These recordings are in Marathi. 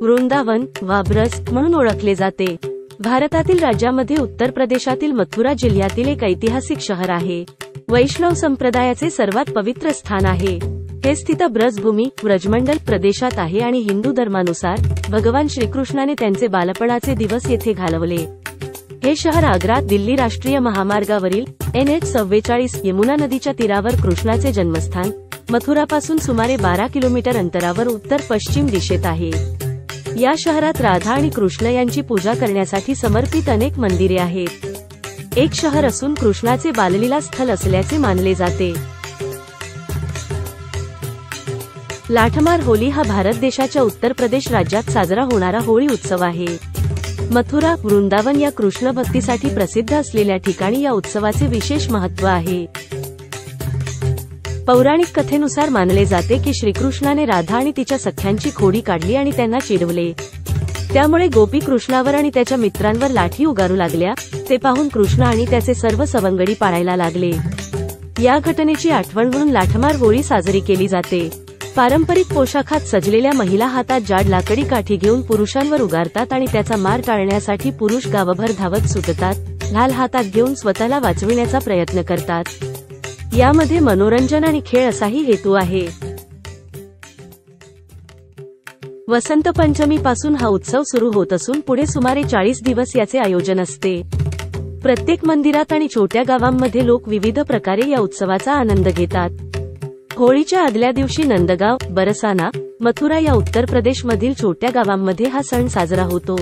वृंदावन वा ब्रज म्हणून ओळखले जाते। भारतातील राज्यामध्ये उत्तर प्रदेशातील मथुरा जिल्ह्यातील एक ऐतिहासिक शहर आहे। वैष्णव संप्रदायाचे सर्वात पवित्र स्थान आहे। हे स्थित ब्रजभूमी व्रजमंडल प्रदेशात आहे आणि हिंदू धर्मानुसार भगवान श्रीकृष्णाने त्यांचे बालपणाचे दिवस येथे घालवले। हे शहर आग्रा दिल्ली राष्ट्रीय महामार्गावरील NH-44 यमुना नदीच्या तीरावर कृष्णाचे जन्मस्थान मथुरापासून सुमारे 12 किलोमीटर अंतरावर उत्तर पश्चिम दिशेत आहे। या शहरात राधा आणि कृष्ण यांची पूजा करण्यासाठी समर्पित अनेक मंदिरे आहेत। एक शहर असून कृष्णाचे बाललीला स्थल असल्याचे मानले जाते। लाठमार होली हा भारत देशाच्या उत्तर प्रदेश राज्यात साजरा होणारा होळी उत्सव आहे। मथुरा वृंदावन या कृष्ण भक्तीसाठी प्रसिद्ध असलेल्या ठिकाणी या उत्सवाचे विशेष महत्त्व आहे। पौराणिक कथेनुसार मानले जाते की श्रीकृष्णाने राधा आणि तिच्या सख्यांची खोडी काढली आणि त्यांना चिडवले। त्यामुळे गोपी कृष्णावर आणि त्याच्या मित्रांवर लाठी उगारू लागल्या। ते पाहून कृष्ण आणि त्याचे सर्व सवंगडी पाळायला लागले। या घटनेची आठवण म्हणून लाठमार होळी साजरी केली जाते। पारंपरिक पोशाखात सजलेल्या महिला हातात जाड लाकडी काठी घेऊन पुरुषांवर उगारतात आणि त्याचा मार टाळण्यासाठी पुरुष गावभर धावत सुटतात। ढाल हातात घेऊन स्वतःला वाचविण्याचा प्रयत्न करतात। यामध्ये मनोरंजन आणि खेळ असाही हेतू आहे। वसंत पंचमी पासून हा उत्सव सुरू होत असून पुढे सुमारे 40 दिवस याचे आयोजन असते। प्रत्येक मंदिरात आणि छोट्या गावांमध्ये लोक विविध प्रकारे या उत्सवाचा आनंद घेतात। होळीच्या आदल्या दिवशी नंदगाव बरसाना मथुरा या उत्तर प्रदेशमधील छोट्या गावांमध्ये हा सण साजरा होतो।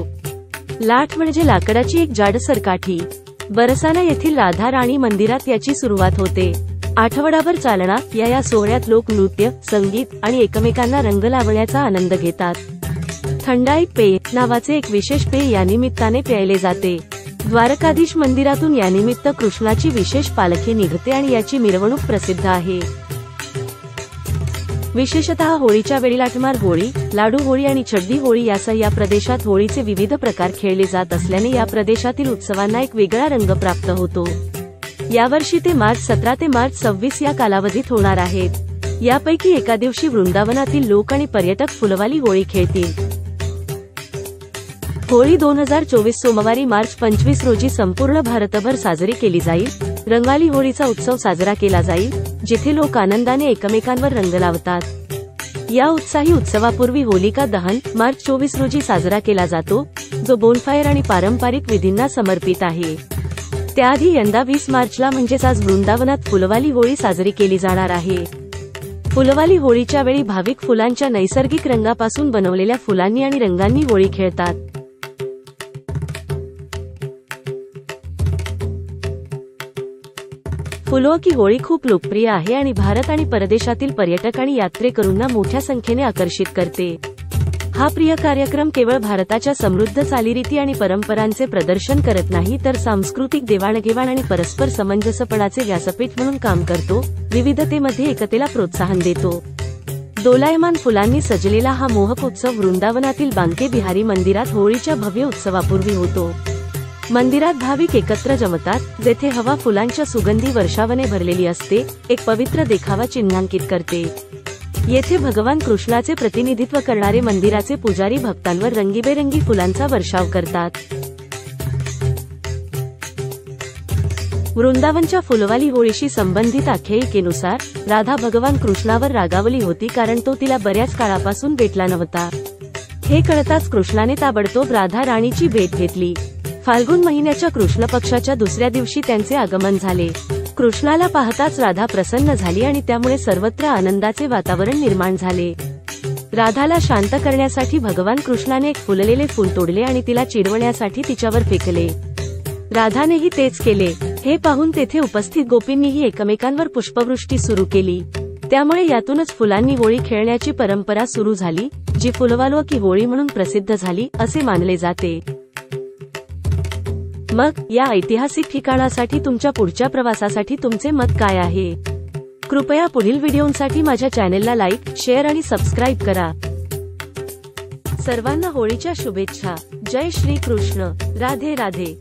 लाठ म्हणजे लाकडाची एक जाडसर काठी। बरसाना येथील राधा राणी मंदिरात याची सुरुवात होते। आठवडाभर चालणा या सोहळ्यात लोक नृत्य संगीत आणि एकमेकांना रंग लावण्याचा आनंद घेतात। थंडाई पेय नावाचे एक विशेष पेय या निमित्ताने प्यायले जाते। द्वारकाधीश मंदिरातून यानिमित्त कृष्णाची विशेष पालखी निघते आणि याची मिरवणूक प्रसिद्ध आहे। विशेषतः होळीच्या वेळी लाठमार होळी लाडू होळी आणि चड्डी होळी यासह या प्रदेशात होळीचे विविध प्रकार खेळले जात असल्याने या प्रदेशातील उत्सवांना एक वेगळा रंग प्राप्त होतो। यावर्षी ते मार्च 17 ते मार्च 26 या कालावधीत होणार आहेत। यापैकी एका दिवशी वृंदावनातील लोक आणि पर्यटक फुलवाली होळी खेळतील। होळी 2024 सोमवारी मार्च 25 रोजी संपूर्ण भारतभर साजरी केली जाईल। रंगाली होळीचा उत्सव साजरा केला जाईल, जिथे लोक आनंदाने एकमेकांवर रंग लावतात। या उत्साही उत्सवापूर्वी होलिका दहन मार्च 24 रोजी साजरा केला जातो, जो बोनफायर आणि पारंपरिक विधींना समर्पित आहे। त्याआधी यंदा 20 मार्चला म्हणजेच आज वृंदावनात फुलवाली होळी साजरी केली जाणार आहे। फुलवाली होळीच्या वेळी भाविक फुलांच्या नैसर्गिक रंगापासून बनवलेल्या फुलांनी आणि रंगांनी होळी खेळतात। फुलो की होळी खूप लोकप्रिय आहे आणि भारत आणि परदेशातील पर्यटक आणि यात्रेकरूंना मोठ्या संख्येने आकर्षित करते। हा प्रिय कार्यक्रम केवळ भारताच्या समृद्ध चालीरीती आणि परंपरांचे प्रदर्शन करत नाही, तर सांस्कृतिक देवाणघेवाण आणि परस्पर समंजसपणाचे व्यासपीठ म्हणून काम करतो। विविधतेमध्ये एकतेला प्रोत्साहन देतो। दोलायमान फुलांनी सजलेला हा मोहक उत्सव वृंदावनातील बांके बिहारी मंदिरात होळीच्या भव्य उत्सवापूर्वी होतो। मंदिरात भाविक एकत्र जमतात, जेथे हवा फुलांच्या सुगंधी वर्षावने भरलेली असते, एक पवित्र देखावा चिन्हांकित करते। येथे भगवान कृष्णाचे प्रतिनिधित्व करणारे मंदिराचे पुजारी भक्तांवर रंगीबेरंगी फुलांचा वर्षाव करतात। वृंदावनच्या फुलवाली होळीशी संबंधित आख्यायिकेनुसार राधा भगवान कृष्णावर रागावली होती, कारण तो तिला बऱ्याच काळापासून भेटला नव्हता। हे कळताच कृष्णाने ताबडतोब राधा राणीची भेट घेतली। फाल्गुन महिन्याच्या कृष्ण पक्षाच्या दुसऱ्या दिवशी त्यांचे आगमन झाले। कृष्णाला पाहताच राधा प्रसन्न झाली आणि त्यामुळे सर्वत्र आनंदाचे वातावरण निर्माण झाले। राधाला शांत करण्यासाठी भगवान कृष्णाने एक फुललेले फूल तोडले आणि तिला चिडवण्यासाठी तिच्यावर फेकले। राधानेही तेच केले। हे पाहून तेथे उपस्थित गोपींनीही एकमेकांवर पुष्पवृष्टी सुरू केली। त्यामुळे यातूनच फुलांनी होळी खेळण्याची परंपरा सुरू झाली, जी फुलवालो की होळी म्हणून प्रसिद्ध झाली असे मानले जाते। मग या ऐतिहासिक ठिकाणासाठी तुमच्या पुढच्या प्रवासासाठी तुमचे मत काय आहे? कृपया पुढील व्हिडिओंसाठी माझ्या चॅनेलला लाईक, शेअर आणि सबस्क्राईब करा। सर्वांना होळीच्या शुभेच्छा। जय श्री कृष्ण। राधे राधे।